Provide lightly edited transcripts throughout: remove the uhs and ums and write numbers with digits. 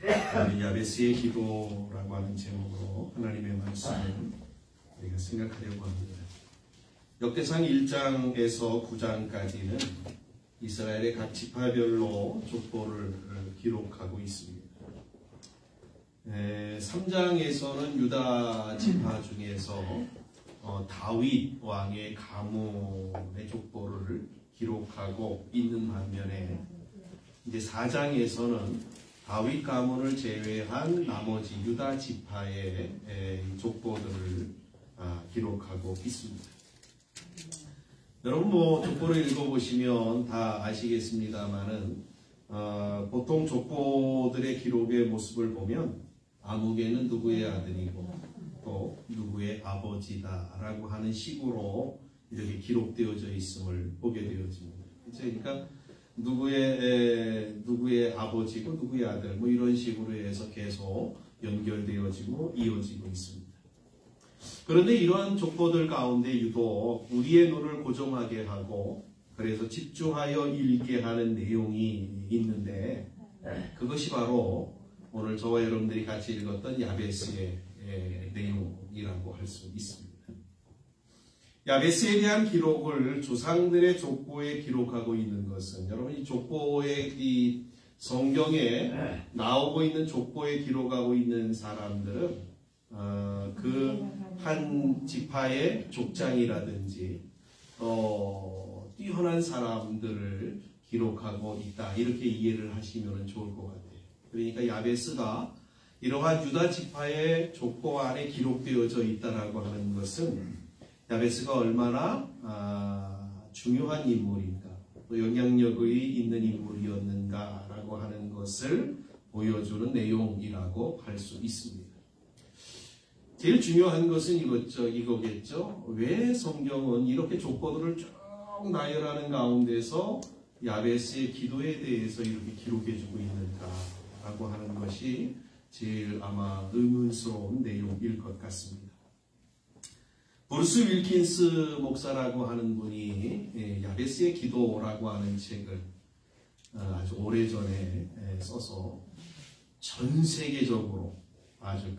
야베스의 기도라고 하는 제목으로 하나님의 말씀을 우리가 생각하려고 합니다. 역대상 1장에서 9장까지는 이스라엘의 각 지파별로 족보를 기록하고 있습니다. 3장에서는 유다 지파 중에서 다윗 왕의 가문의 족보를 기록하고 있는 반면에 이제 4장에서는 다윗 가문을 제외한 나머지 유다 지파의 족보들을 기록하고 있습니다. 여러분 족보를 읽어보시면 다 아시겠습니다만은 보통 족보들의 기록의 모습을 보면 아무개는 누구의 아들이고 또 누구의 아버지다라고 하는 식으로 이렇게 기록되어져 있음을 보게 되어집니다. 그러니까 누구의 아버지고 누구의 아들 이런 식으로 해서 계속 연결되어지고 이어지고 있습니다. 그런데 이러한 족보들 가운데 유독 우리의 눈을 고정하게 하고 그래서 집중하여 읽게 하는 내용이 있는데 그것이 바로 오늘 저와 여러분들이 같이 읽었던 야베스의 내용이라고 할 수 있습니다. 야베스에 대한 기록을 조상들의 족보에 기록하고 있는 것은 여러분 이 족보의 이 성경에 나오고 있는 족보에 기록하고 있는 사람들은 그 한 지파의 족장이라든지 뛰어난 사람들을 기록하고 있다 이렇게 이해를 하시면 좋을 것 같아요. 그러니까 야베스가 이러한 유다 지파의 족보 안에 기록되어져 있다라고 하는 것은 야베스가 얼마나 중요한 인물인가 또 영향력이 있는 인물이었는가라고 하는 것을 보여주는 내용이라고 할 수 있습니다. 제일 중요한 것은 이거겠죠. 왜 성경은 이렇게 족보들을 쭉 나열하는 가운데서 야베스의 기도에 대해서 이렇게 기록해주고 있는가라고 하는 것이 제일 아마 의문스러운 내용일 것 같습니다. 브루스 윌킨스 목사라고 하는 분이 야베스의 기도라고 하는 책을 아주 오래전에 써서 전 세계적으로 아주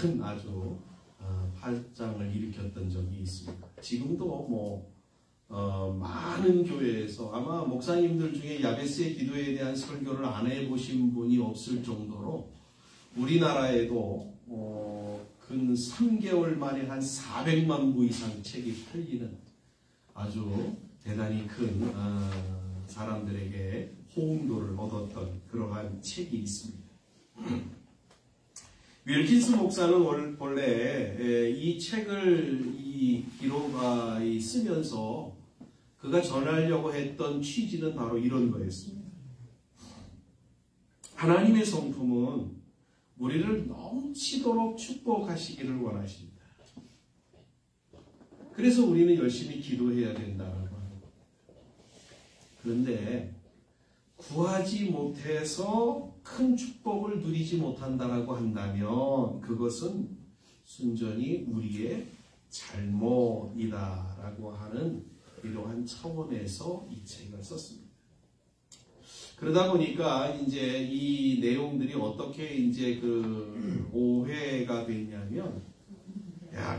큰 파장을 일으켰던 적이 있습니다. 지금도 많은 교회에서 아마 목사님들 중에 야베스의 기도에 대한 설교를 안 해보신 분이 없을 정도로 우리나라에도 근 3개월 만에 한 400만 부 이상 책이 팔리는 아주 대단히 큰 사람들에게 호응도를 얻었던 그러한 책이 있습니다. 윌킨스 목사는 원래 이 책을 쓰면서 그가 전하려고 했던 취지는 바로 이런 거였습니다. 하나님의 성품은 우리를 넘치도록 축복하시기를 원하십니다. 그래서 우리는 열심히 기도해야 된다고 합니다. 그런데 구하지 못해서 큰 축복을 누리지 못한다라고 한다면 그것은 순전히 우리의 잘못이다라고 하는 이러한 차원에서 이 책을 썼습니다. 그러다 보니까 이제 이 내용들이 어떻게 이제 오해가 되냐면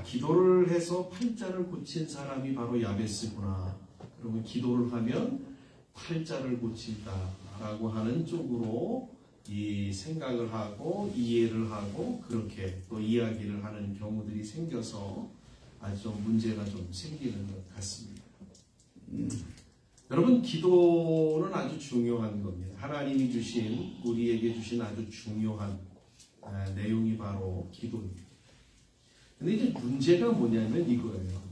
기도를 해서 팔자를 고친 사람이 바로 야베스구나. 그러면 기도를 하면 팔자를 고친다라고 하는 쪽으로 이 생각을 하고 이해를 하고 그렇게 또 이야기를 하는 경우들이 생겨서 아주 문제가 좀 생기는 것 같습니다. 여러분 기도는 아주 중요한 겁니다. 하나님이 주신 우리에게 주신 아주 중요한 내용이 바로 기도입니다. 근데 이제 문제가 뭐냐면 이거예요.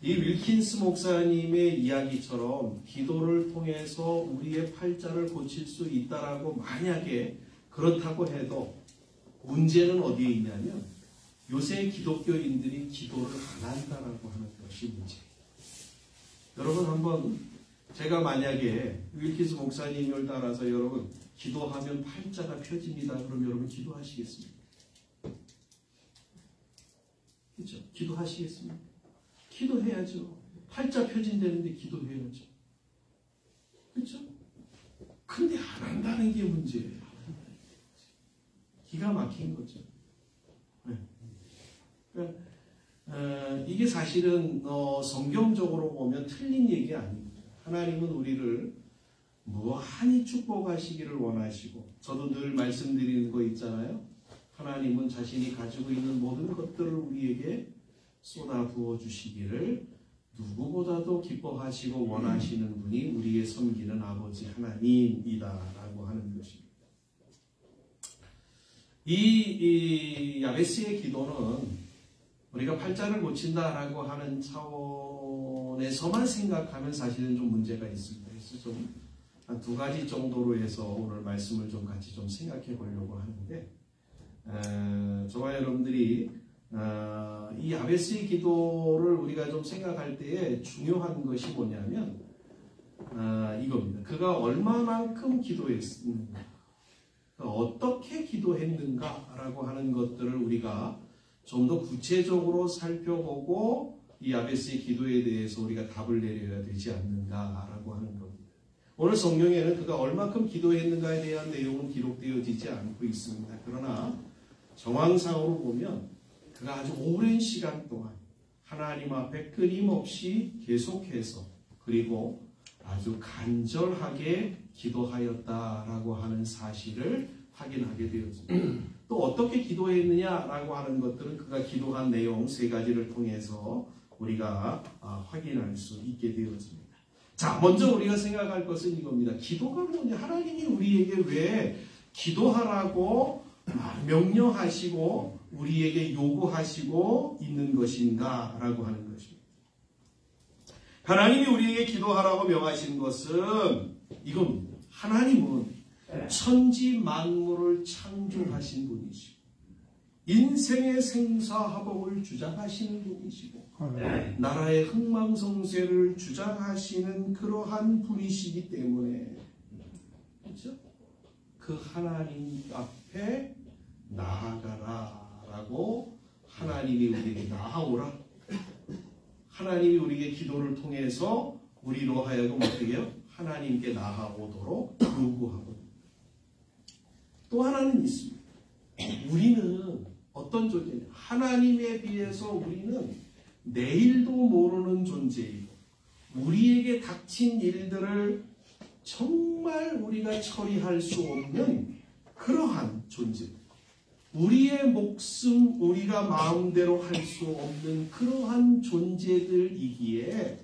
이 윌킨스 목사님의 이야기처럼 기도를 통해서 우리의 팔자를 고칠 수 있다라고 만약에 그렇다고 해도 문제는 어디에 있냐면 요새 기독교인들이 기도를 안 한다라고 하는 것이 문제예요. 여러분 한번 제가 만약에 윌킨스 목사님을 따라서 여러분 기도하면 팔자가 펴집니다. 그럼 여러분 기도하시겠습니까? 그렇죠? 기도하시겠습니까? 기도해야죠. 팔자 펴진다는데 기도해야죠. 그렇죠? 근데 안 한다는 게 문제예요. 기가 막힌 거죠. 네. 그러니까 이게 사실은 성경적으로 보면 틀린 얘기 아닙니다. 하나님은 우리를 무한히 축복하시기를 원하시고, 저도 늘 말씀드리는 거 있잖아요. 하나님은 자신이 가지고 있는 모든 것들을 우리에게 쏟아부어 주시기를 누구보다도 기뻐하시고 원하시는 분이 우리의 섬기는 아버지 하나님이다라고 하는 것입니다. 이 야베스의 기도는 우리가 팔자를 고친다라고 하는 차원에서만 생각하면 사실은 좀 문제가 있습니다. 그래서 좀 한 두 가지 정도로 해서 오늘 말씀을 좀 같이 좀 생각해 보려고 하는데, 저와 여러분들이 이 야베스의 기도를 우리가 좀 생각할 때에 중요한 것이 뭐냐면 이겁니다. 그가 얼마만큼 기도했는가, 어떻게 기도했는가라고 하는 것들을 우리가 좀 더 구체적으로 살펴보고 이 야베스의 기도에 대해서 우리가 답을 내려야 되지 않는가라고 하는 겁니다. 오늘 성경에는 그가 얼마큼 기도했는가에 대한 내용은 기록되어지지 않고 있습니다. 그러나 정황상으로 보면 그가 아주 오랜 시간 동안 하나님 앞에 끊임없이 계속해서 그리고 아주 간절하게 기도하였다라고 하는 사실을 확인하게 되었습니다. 또 어떻게 기도했느냐라고 하는 것들은 그가 기도한 내용 세 가지를 통해서 우리가 확인할 수 있게 되었습니다. 자, 먼저 우리가 생각할 것은 이겁니다. 기도가 뭐냐? 하나님이 우리에게 왜 기도하라고 명령하시고 우리에게 요구하시고 있는 것인가? 라고 하는 것입니다. 하나님이 우리에게 기도하라고 명하신 것은 이겁니다. 하나님은 천지 만물을 창조하신 분이시고 인생의 생사화복을 주장하시는 분이시고 나라의 흥망성쇠를 주장하시는 그러한 분이시기 때문에, 그렇죠? 그 하나님 앞에 나아가라라고 하나님이 우리에게 나아오라. 하나님이 우리에게 기도를 통해서 우리로 하여금 어떻게 해요? 하나님께 나아오도록 요구하고. 또 하나는 있습니다. 우리는 어떤 존재냐? 하나님에 비해서 우리는 내일도 모르는 존재이고 우리에게 닥친 일들을 정말 우리가 처리할 수 없는 그러한 존재. 우리의 목숨 우리가 마음대로 할 수 없는 그러한 존재들이기에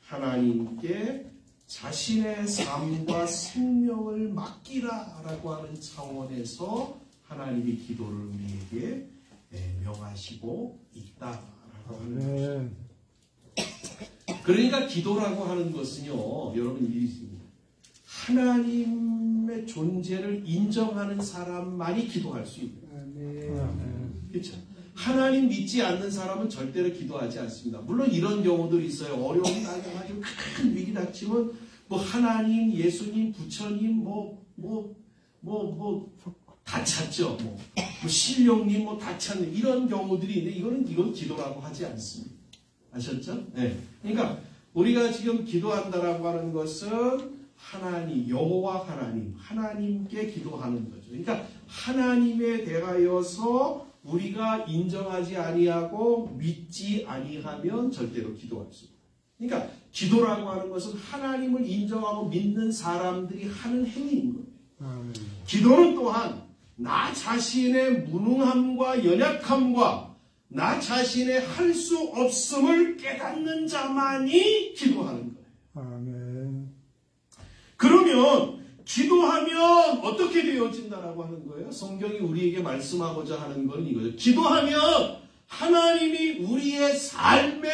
하나님께 자신의 삶과 생명을 맡기라라고 하는 차원에서 하나님이 기도를 우리에게 명하시고 있다라고 하는 것입니다. 그러니까 기도라고 하는 것은요, 여러분 이 있습니다. 하나님의 존재를 인정하는 사람만이 기도할 수 있는 거예요. 그렇죠? 하나님 믿지 않는 사람은 절대로 기도하지 않습니다. 물론 이런 경우들이 있어요. 어려움이 나가지고 큰 위기 닥치면 뭐 하나님, 예수님, 부처님 다 찾죠. 뭐 신령님 다 찾는 이런 경우들이 있는데 이건 기도라고 하지 않습니다. 아셨죠? 네. 그러니까 우리가 지금 기도한다라고 하는 것은 하나님, 여호와 하나님께 기도하는 거죠. 그러니까 하나님에 대하여서 우리가 인정하지 아니하고 믿지 아니하면 절대로 기도할 수 없습니다. 그러니까 기도라고 하는 것은 하나님을 인정하고 믿는 사람들이 하는 행위인 거예요. 기도는 또한 나 자신의 무능함과 연약함과 나 자신의 할 수 없음을 깨닫는 자만이 기도하는 거예요. 아멘. 그러면 기도하면 어떻게 되어진다라고 하는 거예요? 성경이 우리에게 말씀하고자 하는 건 이거죠. 기도하면 하나님이 우리의 삶에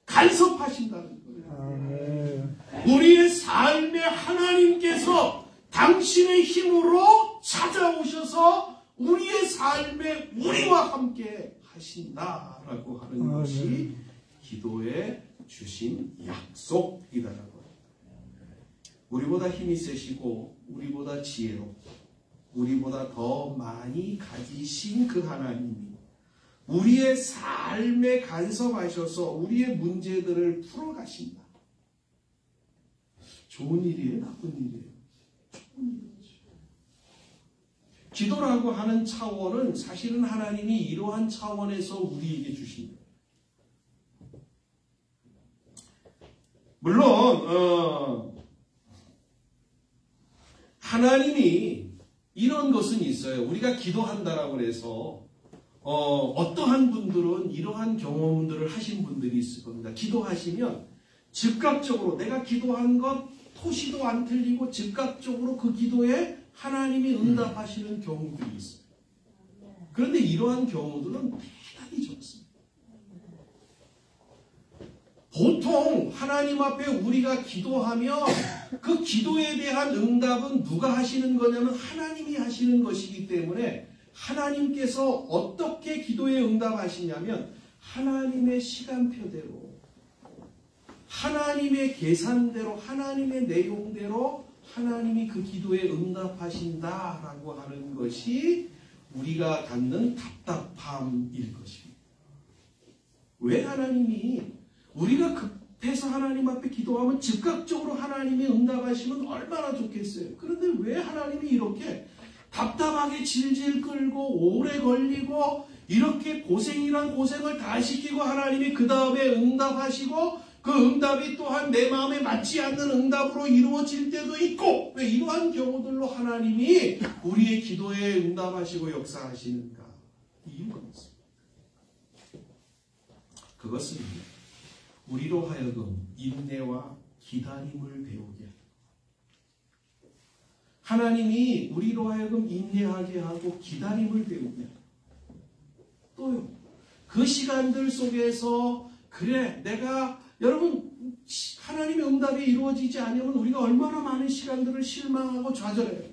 간섭하신다는 거예요. 아멘. 우리의 삶에 하나님께서 당신의 힘으로 찾아오셔서 우리의 삶에 우리와 함께 하신다라고 하는 것이 기도에 주신 약속이다라고 합니다. 우리보다 힘이 세시고 우리보다 지혜롭고 우리보다 더 많이 가지신 그 하나님이 우리의 삶에 간섭하셔서 우리의 문제들을 풀어가신다. 좋은 일이에요? 나쁜 일이에요? 좋은 일이죠. 기도라고 하는 차원은 사실은 하나님이 이러한 차원에서 우리에게 주십니다. 물론 하나님이 이런 것은 있어요. 우리가 기도한다라고 해서 어떠한 분들은 이러한 경험들을 하신 분들이 있을 겁니다. 기도하시면 즉각적으로 내가 기도한 것 토시도 안 틀리고 즉각적으로 그 기도에 하나님이 응답하시는 경우들이 있어요. 그런데 이러한 경우들은 대단히 적습니다. 보통 하나님 앞에 우리가 기도하면 그 기도에 대한 응답은 누가 하시는 거냐면 하나님이 하시는 것이기 때문에 하나님께서 어떻게 기도에 응답하시냐면 하나님의 시간표대로 하나님의 계산대로 하나님의 내용대로 하나님이 그 기도에 응답하신다라고 하는 것이 우리가 갖는 답답함일 것입니다. 왜 하나님이 우리가 급해서 하나님 앞에 기도하면 즉각적으로 하나님이 응답하시면 얼마나 좋겠어요. 그런데 왜 하나님이 이렇게 답답하게 질질 끌고 오래 걸리고 이렇게 고생이란 고생을 다 시키고 하나님이 그 다음에 응답하시고 그 응답이 또한 내 마음에 맞지 않는 응답으로 이루어질 때도 있고 왜 이러한 경우들로 하나님이 우리의 기도에 응답하시고 역사하시는가? 이유가 있습니다. 그것은 우리로 하여금 인내와 기다림을 배우게 합니다. 하나님이 우리로 하여금 인내하게 하고 기다림을 배우게 합니다. 또요. 그 시간들 속에서 그래 내가 여러분 하나님의 응답이 이루어지지 않으면 우리가 얼마나 많은 시간들을 실망하고 좌절해요.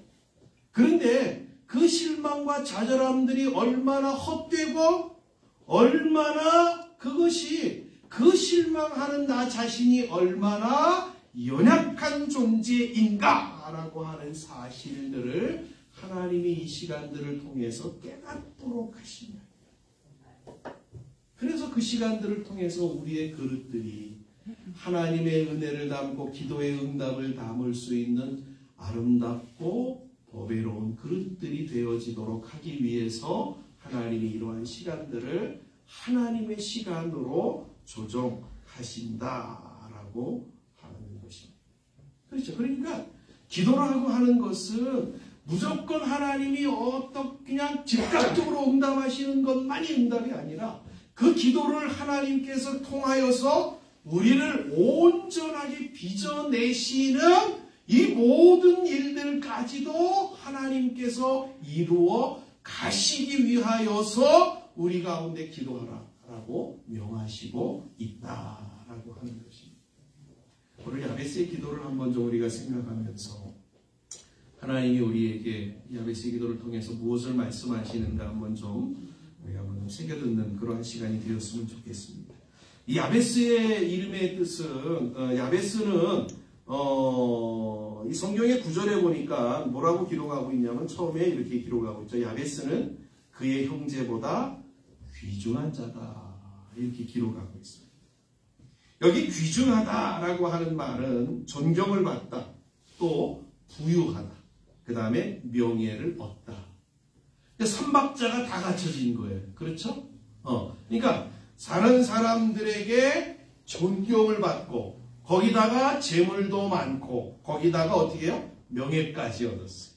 그런데 그 실망과 좌절함들이 얼마나 헛되고 얼마나 그것이 그 실망하는 나 자신이 얼마나 연약한 존재인가라고 하는 사실들을 하나님이 이 시간들을 통해서 깨닫도록 하십니다. 그래서 그 시간들을 통해서 우리의 그릇들이 하나님의 은혜를 담고 기도의 응답을 담을 수 있는 아름답고 보배로운 그릇들이 되어지도록 하기 위해서 하나님이 이러한 시간들을 하나님의 시간으로 조정하신다라고 하는 것입니다. 그렇죠. 그러니까 기도라고 하는 것은 무조건 하나님이 그냥 즉각적으로 응답하시는 것만이 응답이 아니라 그 기도를 하나님께서 통하여서 우리를 온전하게 빚어내시는 이 모든 일들까지도 하나님께서 이루어 가시기 위하여서 우리 가운데 기도하라라고 명하시고 있다라고 하는 것입니다. 오늘 야베스의 기도를 한번 좀 우리가 생각하면서 하나님이 우리에게 야베스의 기도를 통해서 무엇을 말씀하시는가 한번 좀 우리가 한번 새겨듣는 그러한 시간이 되었으면 좋겠습니다. 이 야베스의 이름의 뜻은 야베스는 이 성경의 구절에 보니까 뭐라고 기록하고 있냐면 처음에 이렇게 기록하고 있죠. 야베스는 그의 형제보다 귀중한 자다 이렇게 기록하고 있습니다. 여기 귀중하다라고 하는 말은 존경을 받다, 또 부유하다, 그 다음에 명예를 얻다. 삼박자가 다 갖춰진 거예요. 그렇죠? 그러니까 사는 사람들에게 존경을 받고 거기다가 재물도 많고 거기다가 어떻게 해요? 명예까지 얻었어요.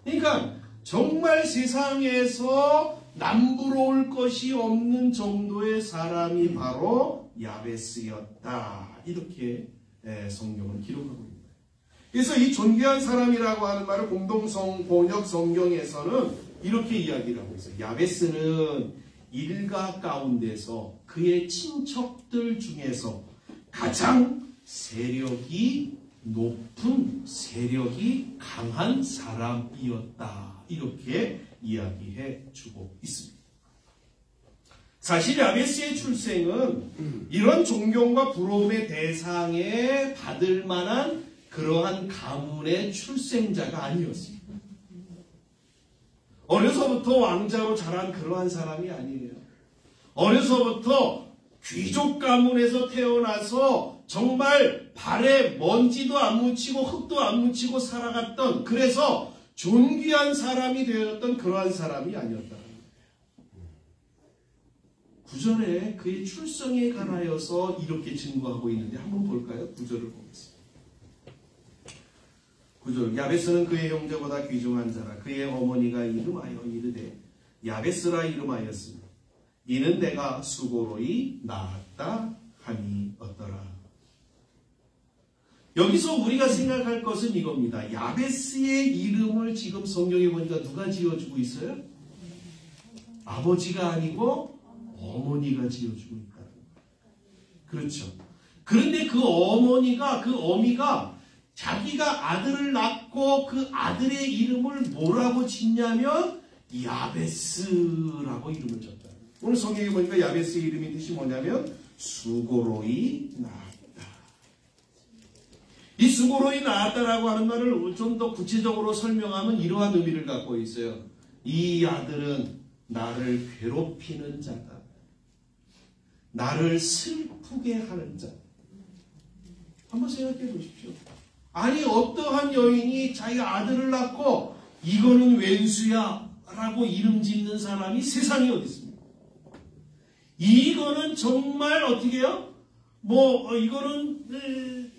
그러니까 정말 세상에서 남부러울 것이 없는 정도의 사람이 바로 야베스였다. 이렇게 성경은 기록하고 있습니다. 그래서 이 존귀한 사람이라고 하는 말을 공동성 번역 성경에서는 이렇게 이야기를 하고 있어요. 야베스는 일가 가운데서 그의 친척들 중에서 가장 세력이 높은, 세력이 강한 사람이었다. 이렇게 이야기해 주고 있습니다. 사실 야베스의 출생은 이런 존경과 부러움의 대상에 받을 만한 그러한 가문의 출생자가 아니었습니다. 어려서부터 왕자로 자란 그러한 사람이 아니에요. 어려서부터 귀족 가문에서 태어나서 정말 발에 먼지도 안 묻히고 흙도 안 묻히고 살아갔던, 그래서 존귀한 사람이 되었던 그러한 사람이 아니었다. 9절에 그의 출생에 관하여서 이렇게 증거하고 있는데 한번 볼까요? 9절을 보겠습니다. 9절 야베스는 그의 형제보다 귀중한 자라. 그의 어머니가 이름하여 이르되 야베스라 이름하였으니 이는 내가 수고로이 낳았다 하니 어떠라. 여기서 우리가 생각할 것은 이겁니다. 야베스의 이름을 지금 성경에 보니까 누가 지어주고 있어요? 아버지가 아니고 어머니가 지어주고 있다는 거예요. 그렇죠. 그런데 그 어미가 자기가 아들을 낳고 그 아들의 이름을 뭐라고 짓냐면 야베스라고 이름을 줬다. 오늘 성경에 보니까 야베스의 이름의 뜻이 뭐냐면 수고로이 낳았다. 이 수고로이 낳았다라고 하는 말을 좀 더 구체적으로 설명하면 이러한 의미를 갖고 있어요. 이 아들은 나를 괴롭히는 자다. 나를 슬프게 하는 자. 한번 생각해 보십시오. 아니 어떠한 여인이 자기가 아들을 낳고 이거는 왼수야 라고 이름 짓는 사람이 세상에 어디 있습니까? 이거는 정말 어떻게 해요? 이거는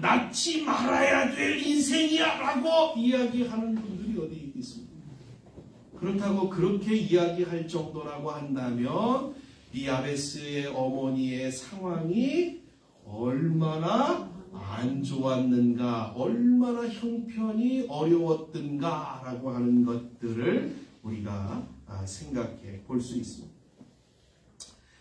낳지 말아야 될 인생이야 라고 이야기하는 분들이 어디 있습니까? 그렇다고 그렇게 이야기할 정도라고 한다면 이 야베스의 어머니의 상황이 얼마나 안 좋았는가, 얼마나 형편이 어려웠던가 라고 하는 것들을 우리가 생각해 볼 수 있습니다.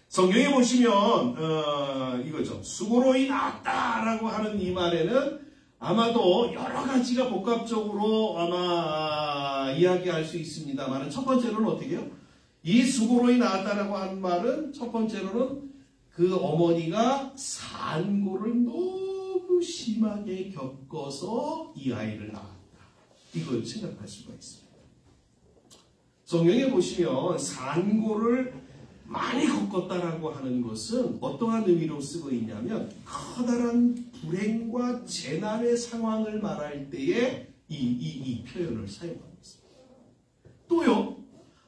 성경에 보시면 이거죠. 수고로이 낳았다라고 하는 이 말에는 아마도 여러 가지가 복합적으로 아마 이야기할 수 있습니다만 첫 번째로는 어떻게 해요? 이 수고로이 낳았다라고 하는 말은 첫 번째로는 그 어머니가 산고를 너무 심하게 겪어서 이 아이를 낳았다. 이걸 생각할 수가 있습니다. 성경에 보시면 산고를 많이 겪었다라고 하는 것은 어떠한 의미로 쓰고 있냐면 커다란 불행과 재난의 상황을 말할 때에 이 표현을 사용하고 있습니다. 또요,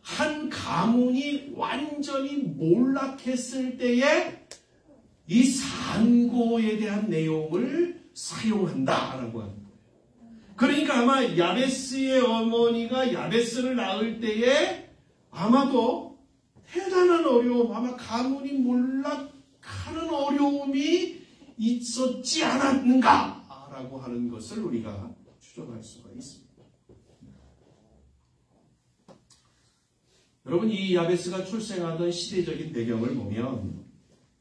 한 가문이 완전히 몰락했을 때에 이 산고에 대한 내용을 사용한다라고 하는 거예요. 그러니까 아마 야베스의 어머니가 야베스를 낳을 때에 아마도 대단한 어려움, 아마 가문이 몰락하는 어려움이 있었지 않았는가라고 하는 것을 우리가 추정할 수가 있습니다. 여러분, 이 야베스가 출생하던 시대적인 배경을 보면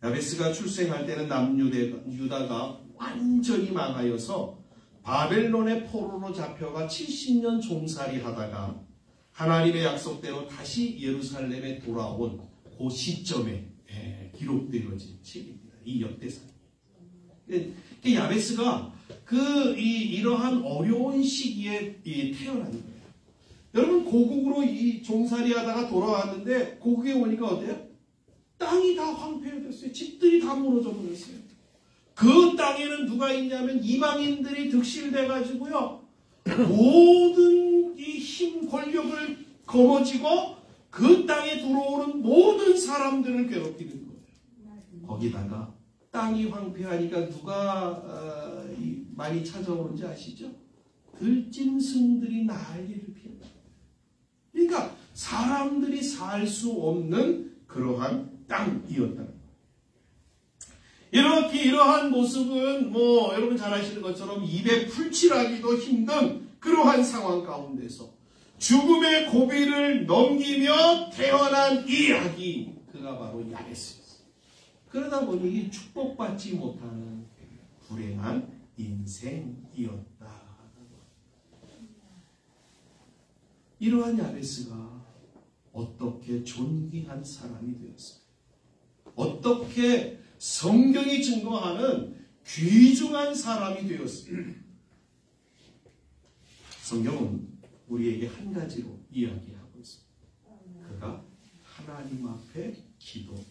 야베스가 출생할 때는 남유다가 완전히 망하여서 바벨론의 포로로 잡혀가 70년 종살이 하다가 하나님의 약속대로 다시 예루살렘에 돌아온 그 시점에 기록되어진 책입니다. 이 역대상. 야베스가 이러한 어려운 시기에 태어난 거예요. 여러분, 고국으로 이 종살이 하다가 돌아왔는데 고국에 오니까 어때요? 땅이 다 황폐해졌어요. 집들이 다 무너져 버렸어요. 그 땅에는 누가 있냐면 이방인들이 득실돼가지고요. 모든 이 힘, 권력을 거머쥐고 그 땅에 들어오는 모든 사람들을 괴롭히는 거예요. 거기다가 땅이 황폐하니까 누가 많이 찾아오는지 아시죠? 들짐승들이 난리를 피합니다. 그러니까 사람들이 살 수 없는 그러한 땅이었다는 거예요. 이러한 모습은 여러분 잘 아시는 것처럼 입에 풀칠하기도 힘든 그러한 상황 가운데서 죽음의 고비를 넘기며 태어난 이 아기, 그가 바로 야베스였어요. 그러다 보니 축복받지 못하는 불행한 인생이었다. 이러한 야베스가 어떻게 존귀한 사람이 되었습니까? 어떻게 성경이 증거하는 귀중한 사람이 되었습니다. 성경은 우리에게 한 가지로 이야기하고 있습니다. 그가 하나님 앞에 기도하였다.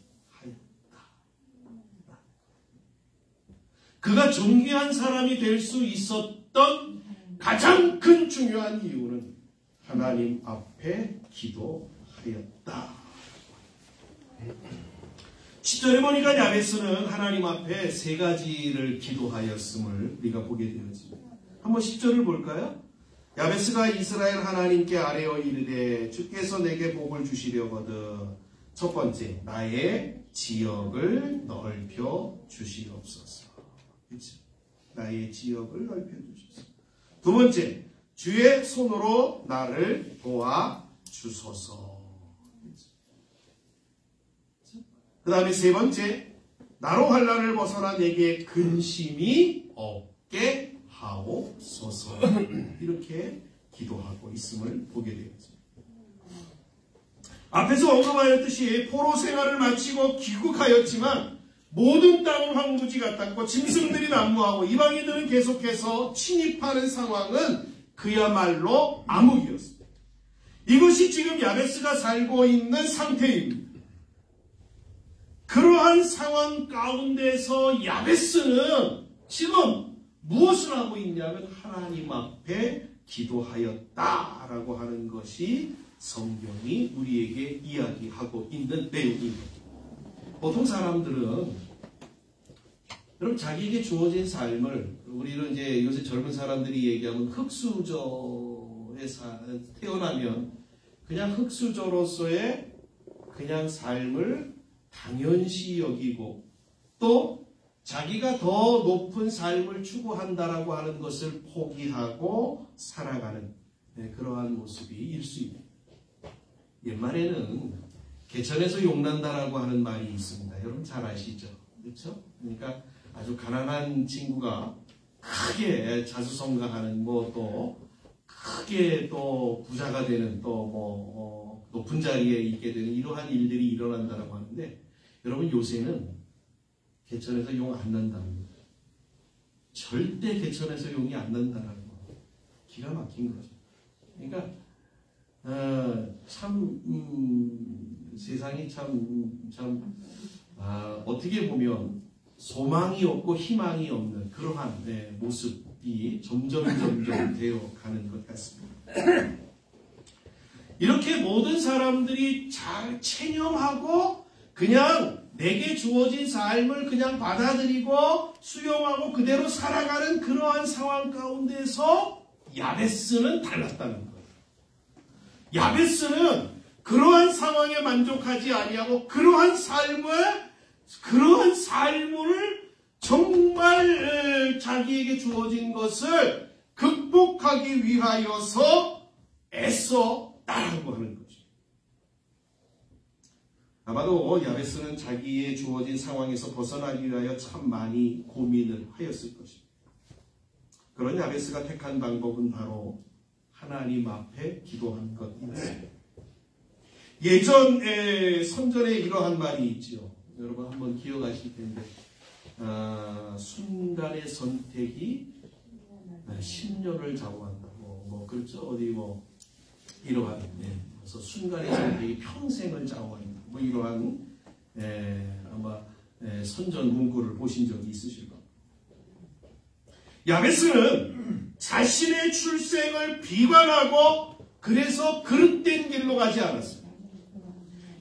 그가 존귀한 사람이 될 수 있었던 가장 큰 중요한 이유는 하나님 앞에 기도하였다. 10절에 보니까 야베스는 하나님 앞에 세 가지를 기도하였음을 우리가 보게 되었습니다. 한번 10절을 볼까요? 야베스가 이스라엘 하나님께 아뢰어 이르되 주께서 내게 복을 주시려거든 첫 번째 나의 지역을 넓혀 주시옵소서. 그렇죠? 나의 지역을 넓혀 주소서. 두 번째 주의 손으로 나를 도와 주소서. 그 다음에 세 번째 나로 환난을 벗어나 내게 근심이 없게 하옵소서. 이렇게 기도하고 있음을 보게 되었습니다. 앞에서 언급하였듯이 포로 생활을 마치고 귀국하였지만 모든 땅은 황무지 같았고 짐승들이 난무하고 이방인들은 계속해서 침입하는 상황은 그야말로 암흑이었습니다. 이것이 지금 야베스가 살고 있는 상태입니다. 그러한 상황 가운데서 야베스는 지금 무엇을 하고 있냐면 하나님 앞에 기도하였다라고 하는 것이 성경이 우리에게 이야기하고 있는 내용입니다. 보통 사람들은 여러분 자기에게 주어진 삶을 우리는 이제 요새 젊은 사람들이 얘기하면 흙수저에 태어나면 그냥 흙수저로서의 그냥 삶을 당연시 여기고 또 자기가 더 높은 삶을 추구한다라고 하는 것을 포기하고 살아가는 그러한 모습이 일수입니다. 옛말에는 개천에서 용난다라고 하는 말이 있습니다. 여러분 잘 아시죠? 그렇죠? 그러니까 아주 가난한 친구가 크게 자수성가하는 또 크게 또 부자가 되는 또 높은 자리에 있게 되는 이러한 일들이 일어난다라고 하는데 여러분 요새는 개천에서 용 안 난답니다. 절대 개천에서 용이 안 난다는 거 기가 막힌 거죠. 그러니까 세상이 어떻게 보면 소망이 없고 희망이 없는 그러한 모습이 점점 되어 가는 것 같습니다. 이렇게 모든 사람들이 잘 체념하고 그냥 내게 주어진 삶을 그냥 받아들이고 수용하고 그대로 살아가는 그러한 상황 가운데서 야베스는 달랐다는 거예요. 야베스는 그러한 상황에 만족하지 아니하고 그러한 삶을 정말 자기에게 주어진 것을 극복하기 위하여서 애써 따라고 하는 거죠. 아마도 야베스는 자기의 주어진 상황에서 벗어나기 위하여 참 많이 고민을 하였을 것입니다. 그런 야베스가 택한 방법은 바로 하나님 앞에 기도한 것이었습니다. 예전에 선전에 이러한 말이 있지요. 여러분 한번 기억하실 텐데 순간의 선택이 10년을 좌우한다. 그렇죠? 어디 이러한 그래서 순간의 선택이 평생을 좌우한다. 이러한 아마 선전 문구를 보신 적이 있으실 겁니다. 야베스는 자신의 출생을 비관하고 그래서 그릇된 길로 가지 않았습니다.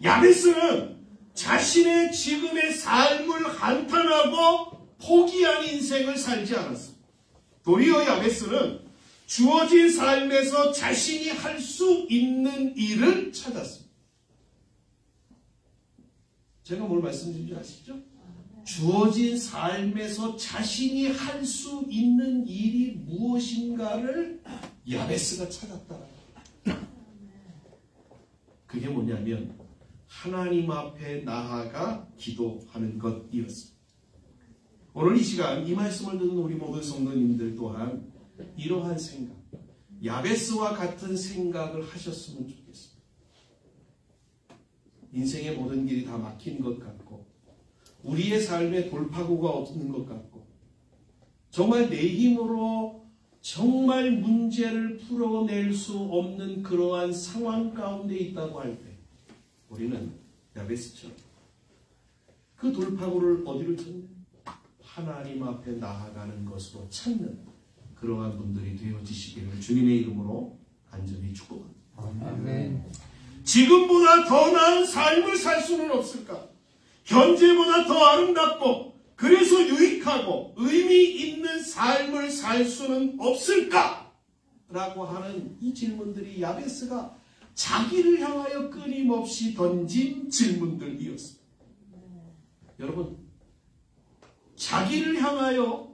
야베스는 자신의 지금의 삶을 한탄하고 포기한 인생을 살지 않았습니다. 도리어 야베스는 주어진 삶에서 자신이 할 수 있는 일을 찾았습니다. 제가 뭘 말씀드린지 아시죠? 주어진 삶에서 자신이 할 수 있는 일이 무엇인가를 야베스가 찾았다. 그게 뭐냐면 하나님 앞에 나아가 기도하는 것이었습니다. 오늘 이 시간 이 말씀을 듣는 우리 모든 성도님들 또한 이러한 생각, 야베스와 같은 생각을 하셨으면 좋겠습니다. 인생의 모든 길이 다 막힌 것 같고 우리의 삶에 돌파구가 없는 것 같고 정말 내 힘으로 정말 문제를 풀어낼 수 없는 그러한 상황 가운데 있다고 할 때 우리는 야베스처럼 그 돌파구를 어디로 찾냐? 하나님 앞에 나아가는 것으로 찾는 그러한 분들이 되어지시기를 주님의 이름으로 간절히 축복합니다. 아멘. 지금보다 더 나은 삶을 살 수는 없을까? 현재보다 더 아름답고 그래서 유익하고 의미 있는 삶을 살 수는 없을까? 라고 하는 이 질문들이 야베스가 자기를 향하여 끊임없이 던진 질문들이었습니다. 여러분, 자기를 향하여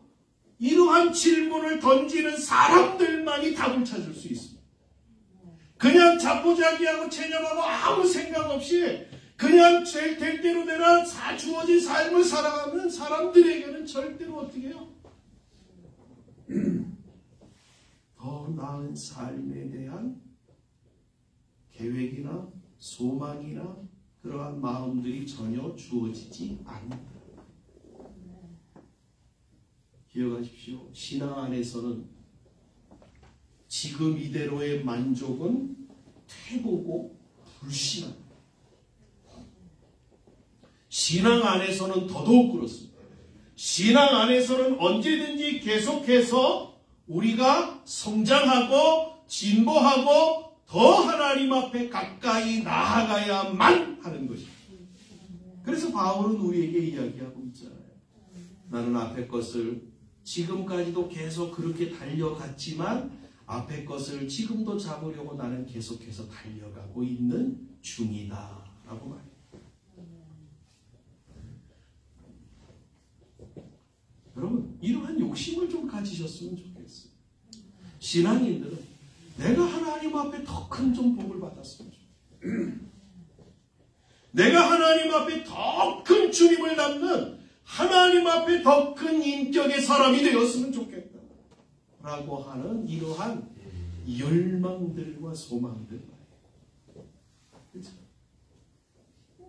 이러한 질문을 던지는 사람들만이 답을 찾을 수 있습니다. 그냥 자포자기하고 체념하고 아무 생각 없이 그냥 될 대로 되라 주어진 삶을 살아가는 사람들에게는 절대로 어떻게 해요? 더 나은 삶에 대한 계획이나 소망이나 그러한 마음들이 전혀 주어지지 않는다. 기억하십시오. 신앙 안에서는 지금 이대로의 만족은 퇴보고 불신합니다. 신앙 안에서는 더더욱 그렇습니다. 신앙 안에서는 언제든지 계속해서 우리가 성장하고 진보하고 더 하나님 앞에 가까이 나아가야만 하는 것입니다. 그래서 바울은 우리에게 이야기하고 있잖아요. 나는 앞에 것을 지금까지도 계속 그렇게 달려갔지만 앞에 것을 지금도 잡으려고 나는 계속해서 달려가고 있는 중이다 라고 말해요. 여러분, 이러한 욕심을 좀 가지셨으면 좋겠어요. 신앙인들은 내가 하나님 앞에 더 큰 좀 복을 받았으면 좋겠어요. 내가 하나님 앞에 더 큰 주님을 닮는 하나님 앞에 더 큰 인격의 사람이 되었으면 좋겠다 라고 하는 이러한 열망들과 소망들. 그렇죠?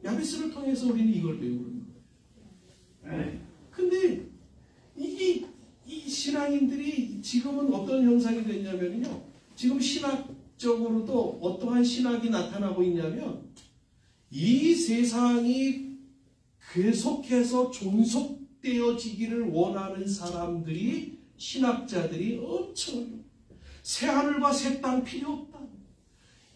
야베스를 통해서 우리는 이걸 배우는 거예요. 근데 이 신앙인들이 지금은 어떤 현상이 됐냐면요. 지금 신학적으로도 어떠한 신학이 나타나고 있냐면 이 세상이 계속해서 존속되어지기를 원하는 사람들이 신학자들이 엄청 새하늘과 새 땅 필요 없다.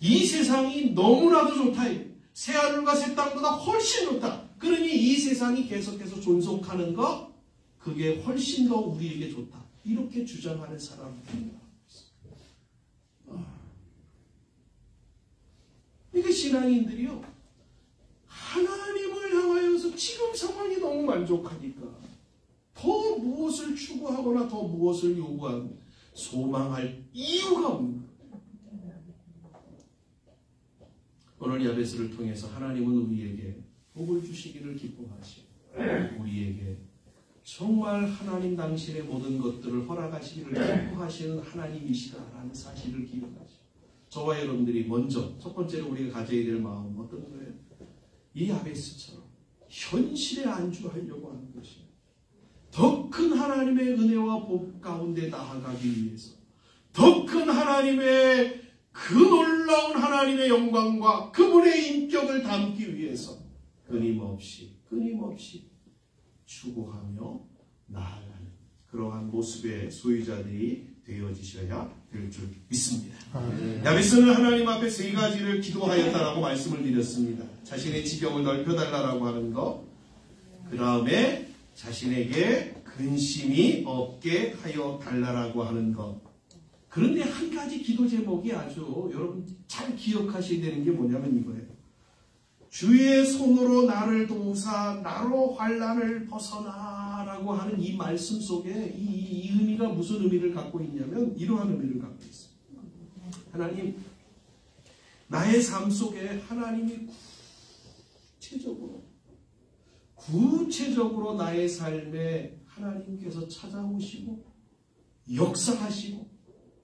이 세상이 너무나도 좋다. 새하늘과 새 땅보다 훨씬 좋다. 그러니 이 세상이 계속해서 존속하는 것 그게 훨씬 더 우리에게 좋다. 이렇게 주장하는 사람들입니다. 그러니까 신앙인들이요. 하나님을 향하여서 지금 상황이 너무 만족하니까 더 무엇을 추구하거나 더 무엇을 요구하고 소망할 이유가 없는 거예요. 오늘 야베스를 통해서 하나님은 우리에게 복을 주시기를 기뻐하시고 우리에게 정말 하나님 당신의 모든 것들을 허락하시기를 기뻐하시는 하나님이시다라는 사실을 기억하시고 저와 여러분들이 먼저 첫 번째로 우리가 가져야 될 마음은 어떤 거예요? 이 야베스처럼 현실에 안주하려고 하는 것이에요. 더 큰 하나님의 은혜와 복 가운데 나아가기 위해서 더 큰 하나님의 그 놀라운 하나님의 영광과 그분의 인격을 담기 위해서 끊임없이 추구하며 나아가는 그러한 모습의 소유자들이 되어지셔야 될 줄 믿습니다. 야베스는 하나님 앞에 세 가지를 기도하였다라고 말씀을 드렸습니다. 자신의 지경을 넓혀달라고 하는 것, 그 다음에 자신에게 근심이 없게 하여 달라라고 하는 것. 그런데 한 가지 기도 제목이 아주 여러분 잘 기억하셔야 되는 게 뭐냐면 이거예요. 주의 손으로 나를 도우사 나로 환난을 벗어나라고 하는 이 말씀 속에 이 의미가 무슨 의미를 갖고 있냐면 이러한 의미를 갖고 있습니다. 하나님, 나의 삶 속에 하나님이 구체적으로 나의 삶에 하나님께서 찾아오시고 역사하시고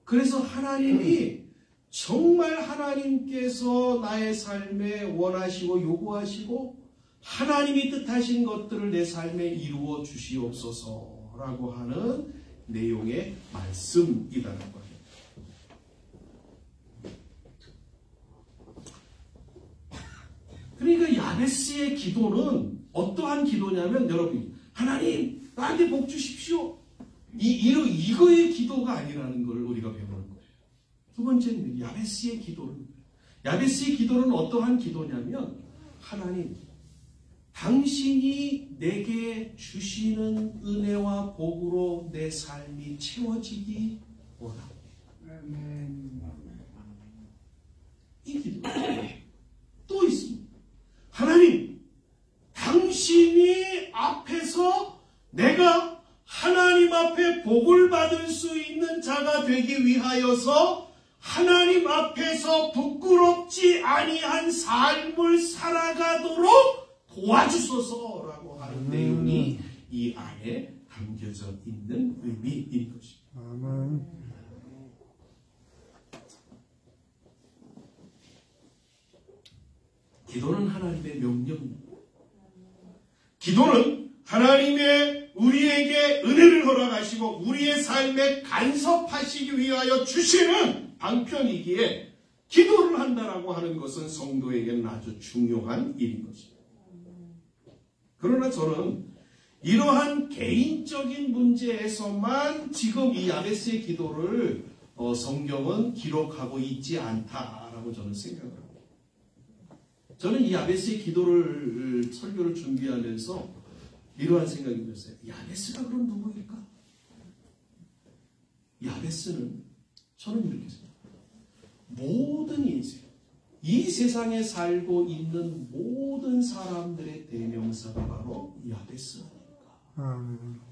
그래서 하나님이 정말 하나님께서 나의 삶에 원하시고 요구하시고 하나님이 뜻하신 것들을 내 삶에 이루어 주시옵소서라고 하는 내용의 말씀이다라고 합니다. 그러니까 야베스의 기도는 어떠한 기도냐면 여러분 하나님 나한테 복 주십시오. 이거의 기도가 아니라는 걸 우리가 배우는 거예요. 두 번째는 야베스의 기도는, 야베스의 기도는 어떠한 기도냐면, 하나님, 당신이 내게 주시는 은혜와 복으로 내 삶이 채워지기 원하고. 이 기도. 또 있습니다. 하나님, 당신이 앞에서 내가 하나님 앞에 복을 받을 수 있는 자가 되기 위하여서 하나님 앞에서 부끄럽지 아니한 삶을 살아가도록 도와주소서라고 하는 내용이 이 안에 담겨져 있는 의미인 것입니다. 아멘. 기도는 하나님의 명령입니다. 기도는 하나님의 우리에게 은혜를 허락하시고 우리의 삶에 간섭하시기 위하여 주시는 방편이기에 기도를 한다라고 하는 것은 성도에게는 아주 중요한 일인 것입니다. 그러나 저는 이러한 개인적인 문제에서만 지금 이 야베스의 기도를 성경은 기록하고 있지 않다라고 저는 생각을 합니다. 저는 이 야베스의 기도를 설교를 준비하면서 이러한 생각이 들었어요. 야베스가 그럼 누구일까? 야베스는 저는 이렇게 생각해요. 모든 인생, 이 세상에 살고 있는 모든 사람들의 대명사가 바로 야베스 아닐까?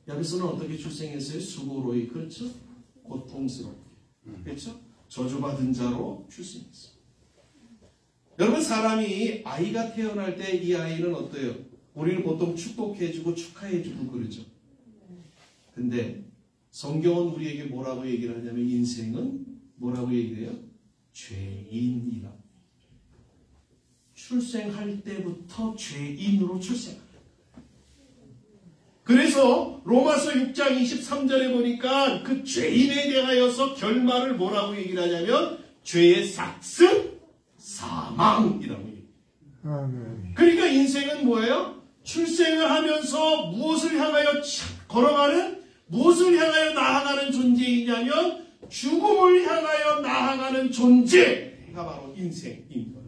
야베스는 어떻게 출생했어요? 수고로이, 그렇죠? 고통스럽게, 그렇죠? 저주받은 자로 출생했어요. 여러분, 사람이 아이가 태어날 때 이 아이는 어때요? 우리는 보통 축복해주고 축하해주고 그러죠. 근데 성경은 우리에게 뭐라고 얘기를 하냐면 인생은 뭐라고 얘기해요? 죄인이라. 출생할 때부터 죄인으로 출생합니다. 그래서 로마서 6장 23절에 보니까 그 죄인에 대하여서 결말을 뭐라고 얘기를 하냐면 죄의 삭습, 사망이라고 얘기해요. 아멘. 그러니까 인생은 뭐예요? 출생을 하면서 무엇을 향하여 걸어가는, 무엇을 향하여 나아가는 존재이냐면 죽음을 향하여 나아가는 존재가 바로 인생인 거예요.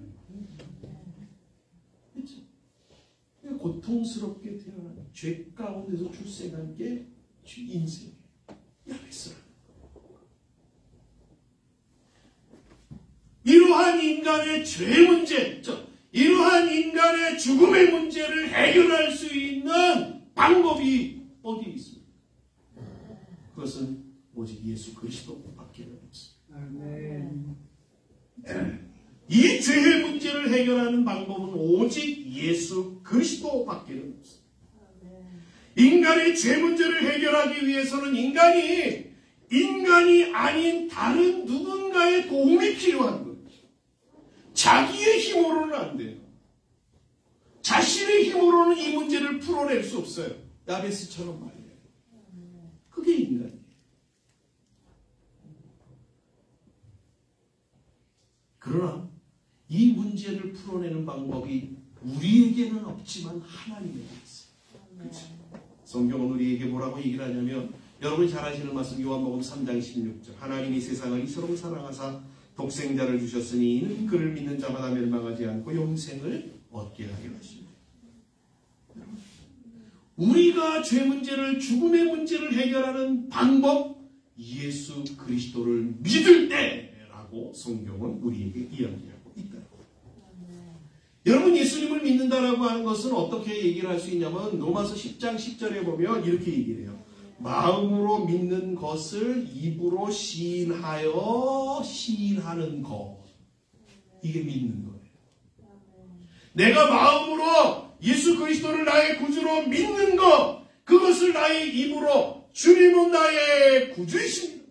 그렇죠? 고통스럽게 태어난 죄 가운데서 출생한 게 인생이에요. 야베스라는 거예요. 이러한 인간의 죄 문제, 이러한 인간의 죽음의 문제를 해결할 수 있는 방법이 어디에 있습니까? 그것은 오직 예수 그리스도밖에 없습니다. 이 죄의 문제를 해결하는 방법은 오직 예수 그리스도밖에 없습니다. 인간의 죄 문제를 해결하기 위해서는 인간이 아닌 다른 누군가의 도움이 필요한 거예요. 자기의 힘으로는 안 돼요. 자신의 힘으로는 이 문제를 풀어낼 수 없어요. 야베스처럼 말이에요. 그게 인간이에요. 그러나 이 문제를 풀어내는 방법이 우리에게는 없지만 하나님에게 있어요. 그렇죠? 성경은 우리에게 뭐라고 얘기를 하냐면 여러분이 잘 아시는 말씀 요한복음 3장 16절 하나님이 세상을 이처럼 사랑하사 독생자를 주셨으니 이는 그를 믿는 자마다 멸망하지 않고 영생을 얻게 하게 하십니다. 우리가 죄 문제를, 죽음의 문제를 해결하는 방법, 예수 그리스도를 믿을 때라고 성경은 우리에게 이야기하고 있다. 여러분, 예수님을 믿는다라고 하는 것은 어떻게 얘기를 할 수 있냐면 로마서 10장 10절에 보면 이렇게 얘기를 해요. 마음으로 믿는 것을 입으로 시인하여 시인하는 것. 이게 믿는 거예요. 내가 마음으로 예수 그리스도를 나의 구주로 믿는 것, 그것을 나의 입으로 주님은 나의 구주이십니다.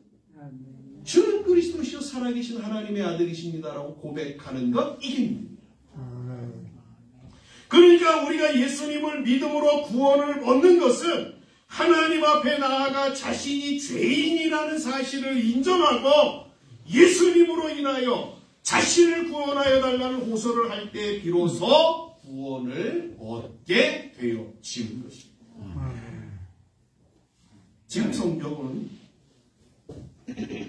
주는 그리스도시요 살아계신 하나님의 아들이십니다라고 고백하는 것, 이게 믿습니다. 그러니까 우리가 예수님을 믿음으로 구원을 얻는 것은 하나님 앞에 나아가 자신이 죄인이라는 사실을 인정하고 예수님으로 인하여 자신을 구원하여 달라는 호소를 할 때 비로소 구원을 얻게 되어지는 것입니다. 지금 성경은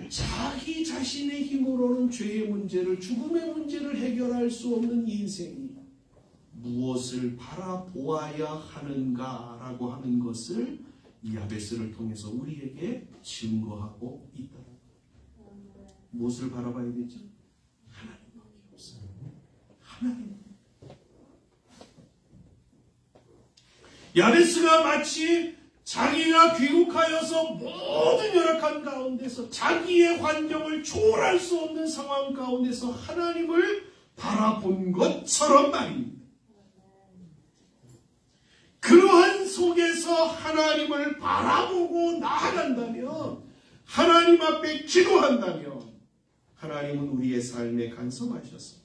자기 자신의 힘으로는 죄의 문제를, 죽음의 문제를 해결할 수 없는 인생이 무엇을 바라보아야 하는가라고 하는 것을 이 야베스를 통해서 우리에게 증거하고 있다. 무엇을 바라봐야 되죠? 하나님밖에 없어요. 하나님. 야베스가 마치 자기가 귀국하여서 모든 열악한 가운데서 자기의 환경을 초월할 수 없는 상황 가운데서 하나님을 바라본 것처럼 말입니다. 그러한 속에서 하나님을 바라보고 나아간다면, 하나님 앞에 기도한다면, 하나님은 우리의 삶에 간섭하셔서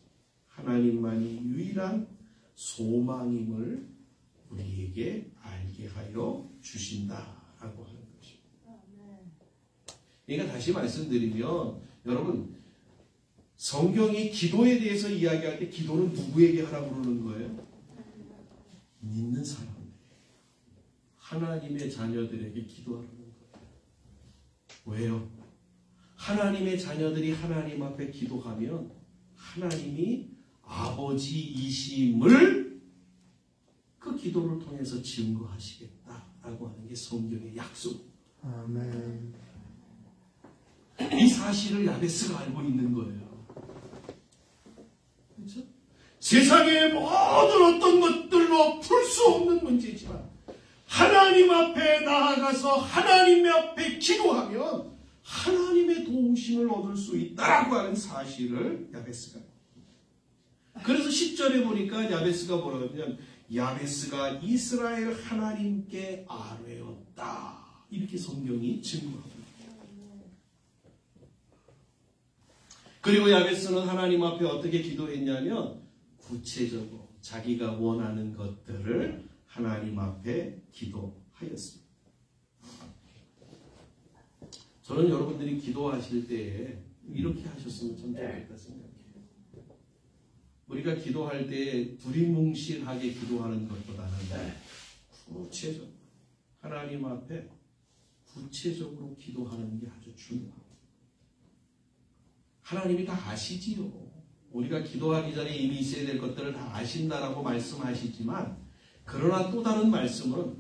하나님만이 유일한 소망임을 우리에게 알게 하여 주신다라고 하는 것입니다. 그러니까 다시 말씀드리면, 여러분, 성경이 기도에 대해서 이야기할 때 기도는 누구에게 하라고 그러는 거예요? 믿는 사람. 하나님의 자녀들에게 기도하라는 거예요. 왜요? 하나님의 자녀들이 하나님 앞에 기도하면 하나님이 아버지이심을 그 기도를 통해서 증거하시겠다라고 하는 게 성경의 약속. 아멘. 이 사실을 야베스가 알고 있는 거예요. 그렇죠? 세상의 모든 어떤 것들로 풀 수 없는 문제지만 하나님 앞에 나아가서 하나님 앞에 기도하면 하나님의 도우심을 얻을 수 있다라고 하는 사실을 야베스가. 그래서 10절에 보니까 야베스가 뭐라고 하냐면, 야베스가 이스라엘 하나님께 아뢰었다. 이렇게 성경이 증거합니다. 그리고 야베스는 하나님 앞에 어떻게 기도했냐면, 구체적으로 자기가 원하는 것들을 하나님 앞에 기도하였습니다. 저는 여러분들이 기도하실 때에 이렇게 하셨으면 참 좋겠다 생각해요. 우리가 기도할 때 두리뭉실하게 기도하는 것보다는 구체적으로 하나님 앞에 구체적으로 기도하는 게 아주 중요합니다. 하나님이 다 아시지요. 우리가 기도하기 전에 이미 있어야 될 것들을 다 아신다라고 말씀하시지만, 그러나 또 다른 말씀은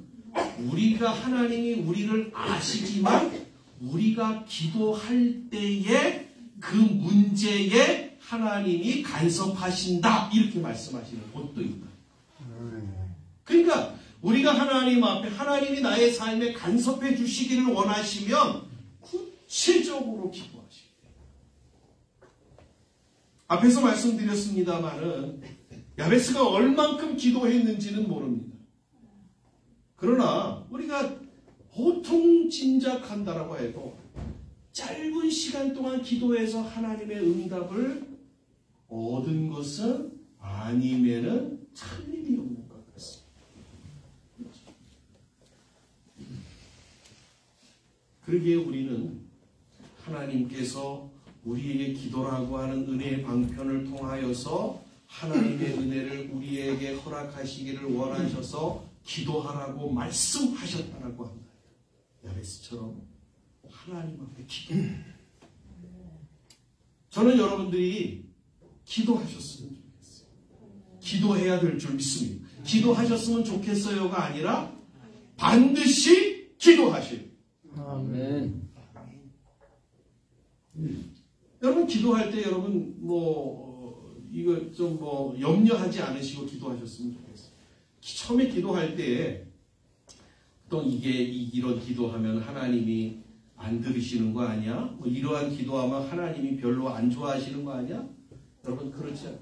우리가, 하나님이 우리를 아시지만 우리가 기도할 때에 그 문제에 하나님이 간섭하신다, 이렇게 말씀하시는 곳도 있다. 그러니까 우리가 하나님 앞에, 하나님이 나의 삶에 간섭해 주시기를 원하시면 구체적으로 기도하시게 돼요. 앞에서 말씀드렸습니다마는 야베스가 얼만큼 기도했는지는 모릅니다. 그러나 우리가 보통 짐작한다라고 해도 짧은 시간 동안 기도해서 하나님의 응답을 얻은 것은 아니면은 틀림이 없는 것 같습니다. 그러기에 우리는 하나님께서 우리에게 기도라고 하는 은혜의 방편을 통하여서 하나님의 은혜를 우리에게 허락하시기를 원하셔서 기도하라고 말씀하셨다라고 한다. 야베스처럼 하나님 앞에 기도. 저는 여러분들이 기도하셨으면 좋겠어요. 기도해야 될 줄 믿습니다. 기도하셨으면 좋겠어요가 아니라 반드시 기도하실. 아멘. 여러분 기도할 때 여러분 이거 좀 염려하지 않으시고 기도하셨으면 좋겠어요. 처음에 기도할 때 또 이런 기도하면 하나님이 안 들으시는 거 아니야? 이러한 기도하면 하나님이 별로 안 좋아하시는 거 아니야? 여러분 그렇지 않아요.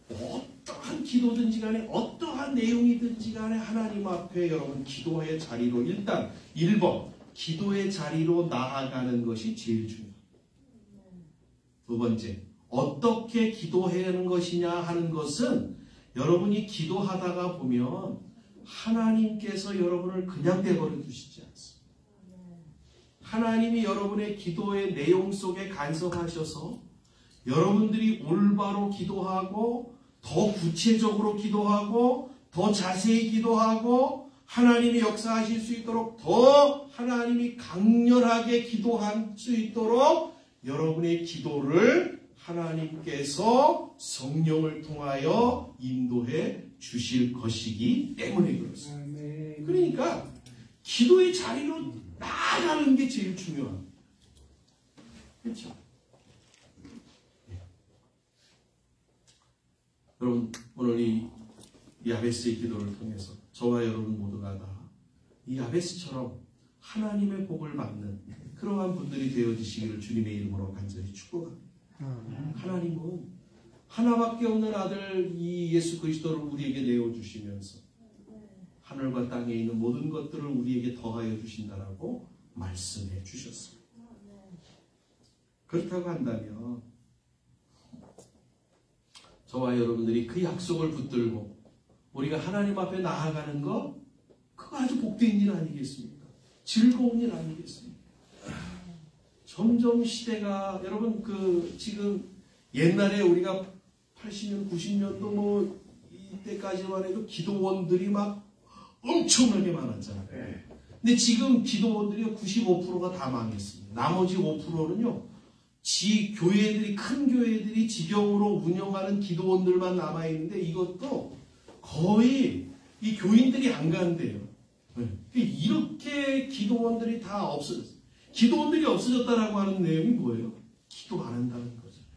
어떠한 기도든지 간에 어떠한 내용이든지 간에 하나님 앞에 여러분 기도의 자리로, 일단 1번 기도의 자리로 나아가는 것이 제일 중요해요. 두 번째, 어떻게 기도해야 하는 것이냐 하는 것은 여러분이 기도하다가 보면 하나님께서 여러분을 그냥 내버려 두시지 않습니다. 하나님이 여러분의 기도의 내용 속에 간섭하셔서 여러분들이 올바로 기도하고 더 구체적으로 기도하고 더 자세히 기도하고 하나님이 역사하실 수 있도록 더 하나님이 강렬하게 기도할 수 있도록 여러분의 기도를 하나님께서 성령을 통하여 인도해 주실 것이기 때문에 그렇습니다. 그러니까 기도의 자리로 나아가는 게 제일 중요합니다. 그렇죠? 여러분, 오늘 이 야베스의 기도를 통해서 저와 여러분 모두가 다 이 야베스처럼 하나님의 복을 받는 그러한 분들이 되어지시기를 주님의 이름으로 간절히 축복합니다. 하나님은 하나밖에 없는 아들 이 예수 그리스도를 우리에게 내어주시면서 하늘과 땅에 있는 모든 것들을 우리에게 더하여 주신다라고 말씀해 주셨습니다. 그렇다고 한다면 저와 여러분들이 그 약속을 붙들고 우리가 하나님 앞에 나아가는 것, 그거 아주 복된 일 아니겠습니까? 즐거운 일 아니겠습니까? 점점 시대가, 여러분, 지금 옛날에 우리가 80년, 90년도 뭐 이때까지만 해도 기도원들이 막 엄청나게 많았잖아요. 근데 지금 기도원들이 95%가 다 망했습니다. 나머지 5%는요, 교회들이, 큰 교회들이 지경으로 운영하는 기도원들만 남아있는데 이것도 거의 이 교인들이 안 간대요. 이렇게 기도원들이 다 없어졌어요. 기도원들이 없어졌다라고 하는 내용이 뭐예요? 기도 안 한다는 거잖아요.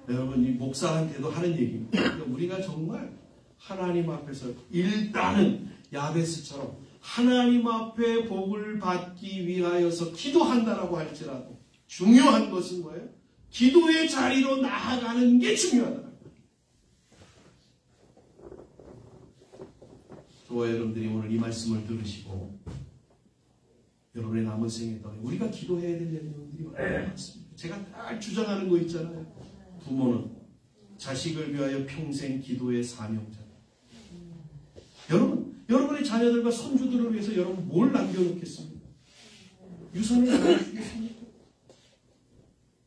여러분, 이 목사한테도 하는 얘기입니다. 그러니까 우리가 정말 하나님 앞에서 일단은 야베스처럼 하나님 앞에 복을 받기 위하여서 기도한다라고 할지라도 중요한 것은 뭐예요? 기도의 자리로 나아가는 게 중요하다. 저와 여러분들이 오늘 이 말씀을 들으시고 여러분의 남은 생에 동안 우리가 기도해야 될 내용들이 많습니다. 제가 딱 주장하는 거 있잖아요. 부모는 자식을 위하여 평생 기도의 사명자다. 여러분의 자녀들과 손주들을 위해서 여러분 뭘 남겨놓겠습니까? 유산을 남겨주겠습니까?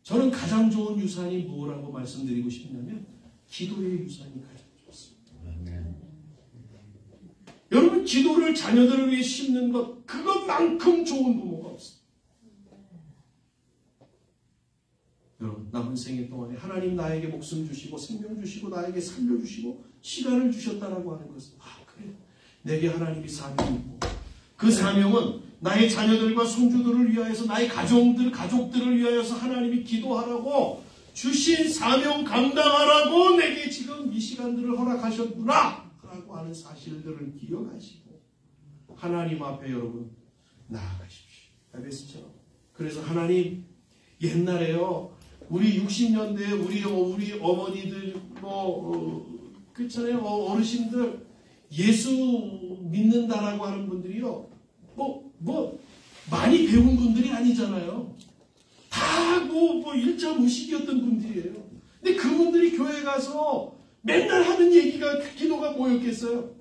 저는 가장 좋은 유산이 뭐라고 말씀드리고 싶냐면 기도의 유산이 가장 좋습니다. 여러분, 기도를 자녀들을 위해 심는 것, 그것만큼 좋은 부모가 없습니다. 여러분, 남은 생애 동안에 하나님 나에게 목숨 주시고 생명 주시고 나에게 살려주시고 시간을 주셨다라고 하는 것은, 그래, 내게 하나님이 사명이 있고 그 사명은 나의 자녀들과 손주들을 위하여서, 나의 가족들을 위하여서 하나님이 기도하라고 주신 사명 감당하라고 내게 지금 이 시간들을 허락하셨구나 라고 하는 사실들을 기억하시고 하나님 앞에 여러분 나아가십시오. 야베스처럼. 그래서 하나님, 옛날에요, 우리 60년대에 우리 어머니들 그렇잖아요. 어르신들 예수 믿는다라고 하는 분들이요, 많이 배운 분들이 아니잖아요. 다 일자 무식이었던 분들이에요. 근데 그분들이 교회 가서 맨날 하는 얘기가, 기도가 뭐였겠어요?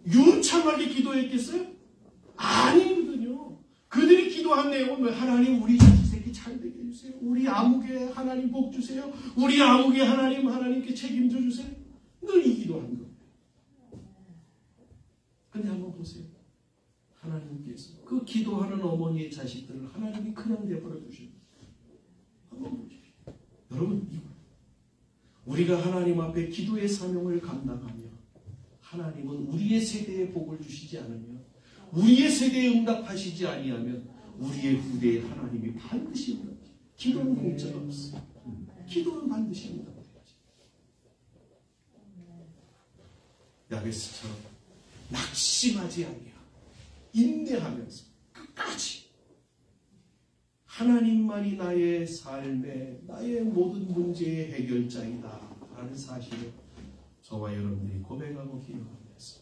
유창하게 기도했겠어요? 아니거든요. 그들이 기도한 내용은 하나님 우리 자식 새끼 잘 되게 해주세요. 우리 아무개 하나님 복 주세요. 우리 아무개 하나님께 책임져 주세요. 늘 이 기도한 거예요. 근데 한번 보세요. 하나님께서 그 기도하는 어머니의 자식들을 하나님이 그냥 내버려 두셔요. 한번 보십시오. 여러분, 우리가 하나님 앞에 기도의 사명을 감당하며 하나님은 우리의 세대에 복을 주시지 않으면, 우리의 세대에 응답하시지 아니하면 우리의 후대에 하나님이 반드시 응답하시죠. 기도는 공짜가 없어요. 기도는 반드시 응답하죠. 야베스처럼 낙심하지 아니하고 인내하면서 끝까지 하나님만이 나의 삶의, 나의 모든 문제의 해결자이다 라는 사실을 저와 여러분들이 고백하고 기억하면서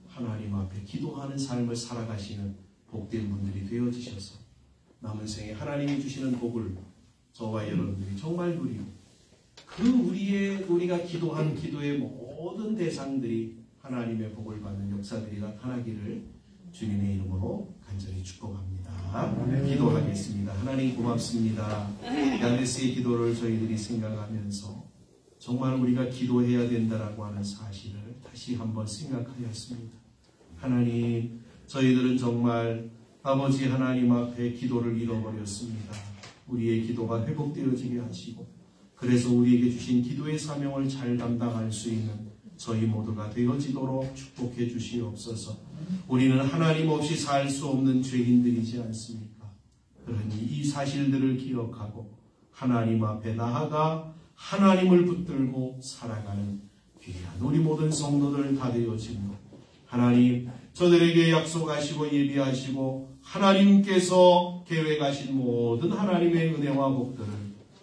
하나님 앞에 기도하는 삶을 살아가시는 복된 분들이 되어지셔서 남은 생에 하나님이 주시는 복을 저와 여러분들이 정말 누리고 우리가 기도한 기도의 모든 대상들이 하나님의 복을 받는 역사들이 나타나기를 주님의 이름으로 간절히 축복합니다. 기도하겠습니다. 하나님 고맙습니다. 야베스의 기도를 저희들이 생각하면서 정말 우리가 기도해야 된다라고 하는 사실을 다시 한번 생각하였습니다. 하나님, 저희들은 정말 아버지 하나님 앞에 기도를 잃어버렸습니다. 우리의 기도가 회복되어지게 하시고 그래서 우리에게 주신 기도의 사명을 잘 감당할 수 있는 저희 모두가 되어지도록 축복해 주시옵소서. 우리는 하나님 없이 살 수 없는 죄인들이지 않습니까? 그러니 이 사실들을 기억하고 하나님 앞에 나아가 하나님을 붙들고 살아가는 귀한 우리 모든 성도들 다 되어지므로 하나님 저들에게 약속하시고 예비하시고 하나님께서 계획하신 모든 하나님의 은혜와 복들을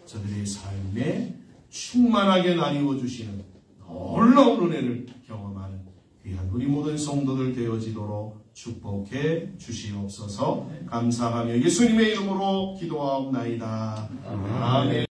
저들의 삶에 충만하게 나누어 주시는 놀라운 은혜를 경험하는 귀한 우리 모든 성도들 되어지도록 축복해 주시옵소서. 감사하며 예수님의 이름으로 기도하옵나이다. 아멘.